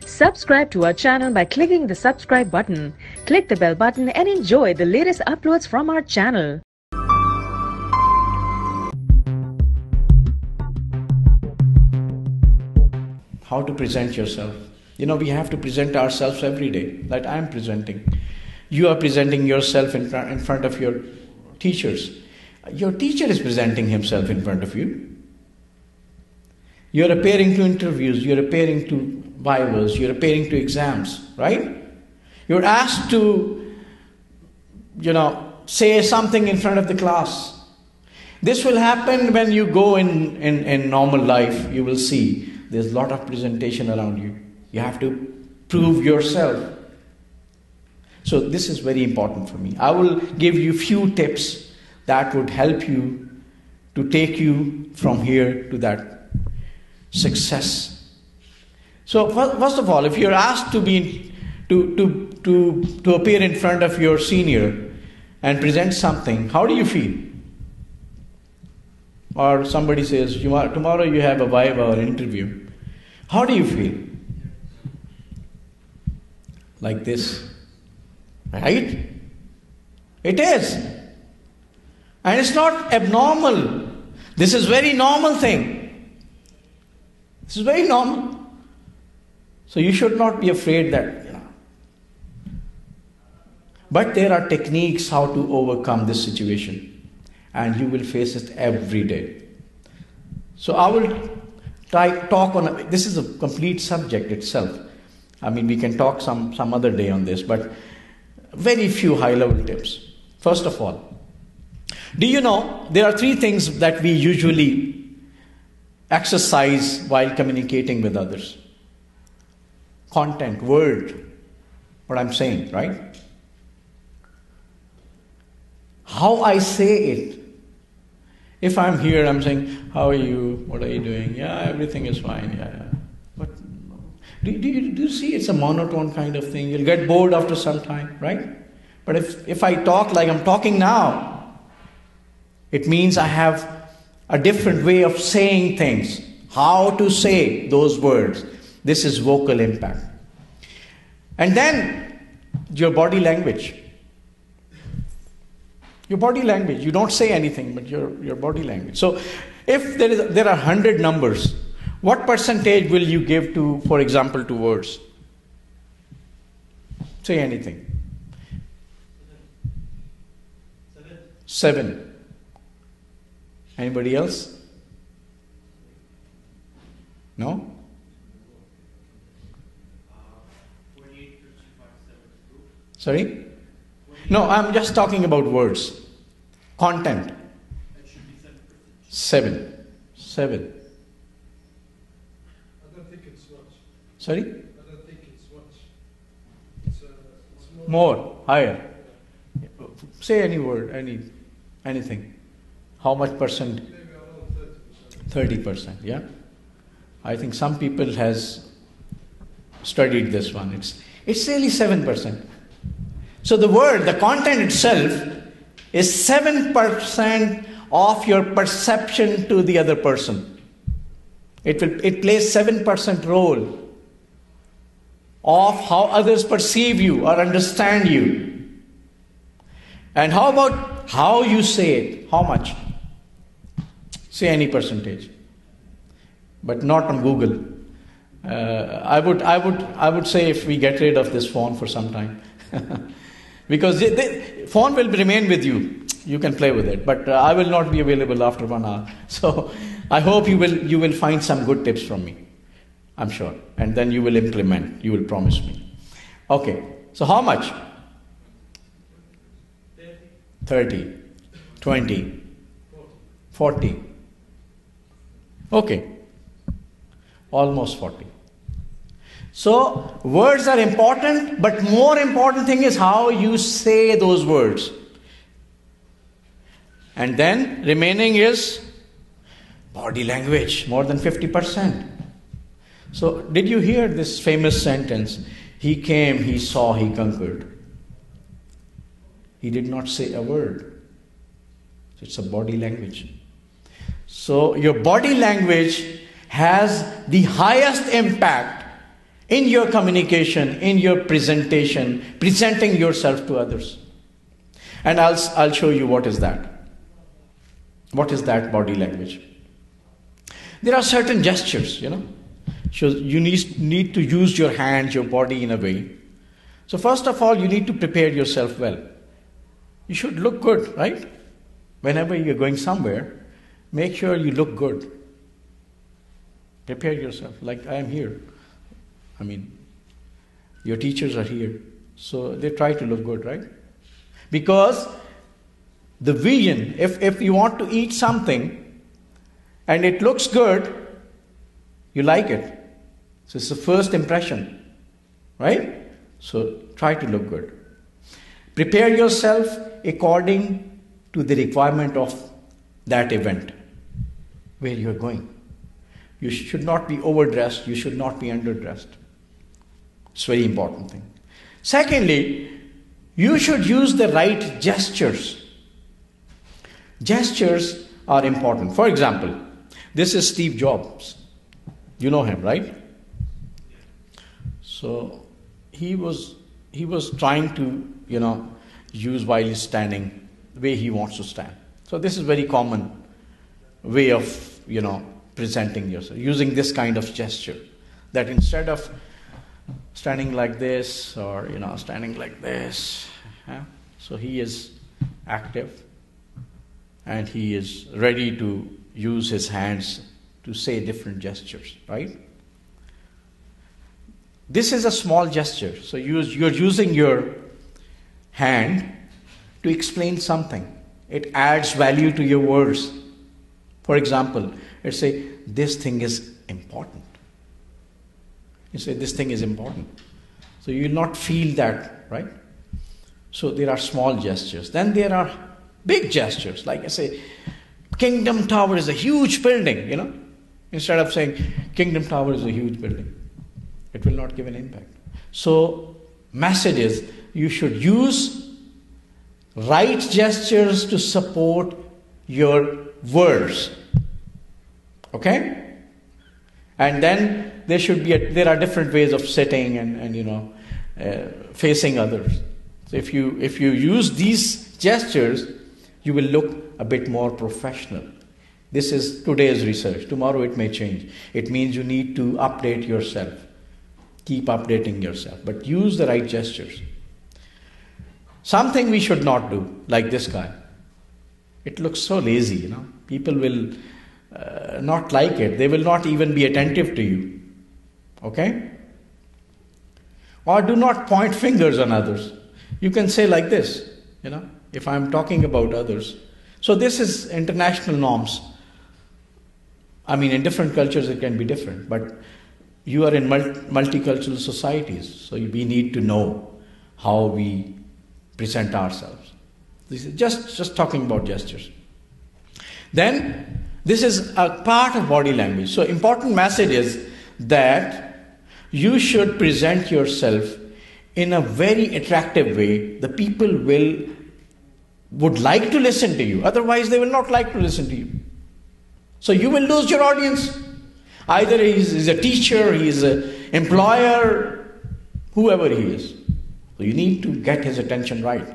Subscribe to our channel by clicking the subscribe button. Click the bell button and enjoy the latest uploads from our channel. How to present yourself. We have to present ourselves every day, like I am presenting. You are presenting yourself in front of your teachers. Your teacher is presenting himself in front of you. You're appearing to interviews, you're appearing to vivas, you're appearing to exams, right? You're asked to, say something in front of the class. This will happen when you go in normal life. You will see there's a lot of presentation around you. You have to prove yourself. So this is very important for me. I will give you few tips that would help you to take you from here to that success. So first of all, if you're asked to appear in front of your senior and present something, how do you feel? Or somebody says, tomorrow you have a viva or an interview. How do you feel? Like this. Right? It is. And it's not abnormal. This is very normal thing. This is very normal. So you should not be afraid that, But there are techniques how to overcome this situation. And you will face it every day. So I will talk on, this is a complete subject itself. We can talk some other day on this, but very few high-level tips. First of all, do you know there are 3 things that we usually exercise while communicating with others? Content, word, what I'm saying, right? How I say it. If I'm here, I'm saying, how are you? What are you doing? Yeah, everything is fine. Yeah. But do you see it's a monotone kind of thing? You'll get bored after some time, right? But if I talk like I'm talking now, it means I have a different way of saying things. How to say those words. This is vocal impact. And then your body language. Your body language. You don't say anything, but your body language. So if there are 100 numbers, what percentage will you give to, for example, to words? Say anything. 7. Anybody else? No? 48, 55, 7. Sorry? No, I'm just talking about words. Content. That should be 7%. 7. I don't think it's much. Sorry? I don't think it's much. It's More. Higher. Say any word, anything. How much percent? maybe around 30%. 30%, yeah? I think some people has studied this one. It's really 7%. So the content itself is 7% of your perception to the other person. It plays 7% role of how others perceive you or understand you. And how about how you say it? How much? Say any percentage, but not on Google. I would say if we get rid of this phone for some time, because the phone will remain with you. You can play with it, but I will not be available after 1 hour. So I hope you will find some good tips from me. I'm sure, and then you will implement. You will promise me. Okay. So how much? 30, 20, 40. Okay. Almost 40. So words are important, but more important thing is how you say those words. And then remaining is body language, more than 50%. So did you hear this famous sentence? He came, he saw, he conquered. He did not say a word. It's a body language. So your body language has the highest impact in your communication, in your presentation, presenting yourself to others. And I'll show you what is that. What is that body language? There are certain gestures, So you need to use your hands, your body in a way. So first of all, you need to prepare yourself well. You should look good, right? Whenever you're going somewhere, make sure you look good. Prepare yourself, like I am here. Your teachers are here. So they try to look good, right? Because the vision, if you want to eat something and it looks good, you like it. So it's the first impression, right? So try to look good. Prepare yourself according to the requirement of that event where you're going. You should not be overdressed, you should not be underdressed. It's a very important thing. Secondly, you should use the right gestures. Gestures are important. For example, this is Steve Jobs. You know him, right? So he was trying to, use while he's standing the way he wants to stand. So this is very common way of, presenting yourself, using this kind of gesture. That instead of standing like this or, standing like this, so he is active and he is ready to use his hands to say different gestures, right? This is a small gesture. So you're using your hand to explain something. It adds value to your words. For example, let's say this thing is important. You say this thing is important. So you will not feel that, right? So there are small gestures. Then there are big gestures. Like I say, Kingdom Tower is a huge building, Instead of saying Kingdom Tower is a huge building. It will not give an impact. So, message is you should use right gestures to support your words. Okay? And then there are different ways of sitting and facing others. So if you use these gestures, you will look a bit more professional. This is today's research. Tomorrow it may change. It means you need to update yourself. Keep updating yourself, but use the right gestures. Something we should not do, like this guy. It looks so lazy, People will not like it. They will not even be attentive to you. Okay? Or do not point fingers on others. You can say like this, if I'm talking about others. So this is international norms. In different cultures it can be different, but you are in multicultural societies, so we need to know how we present ourselves. This is just talking about gestures. Then, this is a part of body language. So, important message is that you should present yourself in a very attractive way. The people would like to listen to you. Otherwise, they will not like to listen to you. So, you will lose your audience. Either he's a teacher, he's an employer, whoever he is. So you need to get his attention right.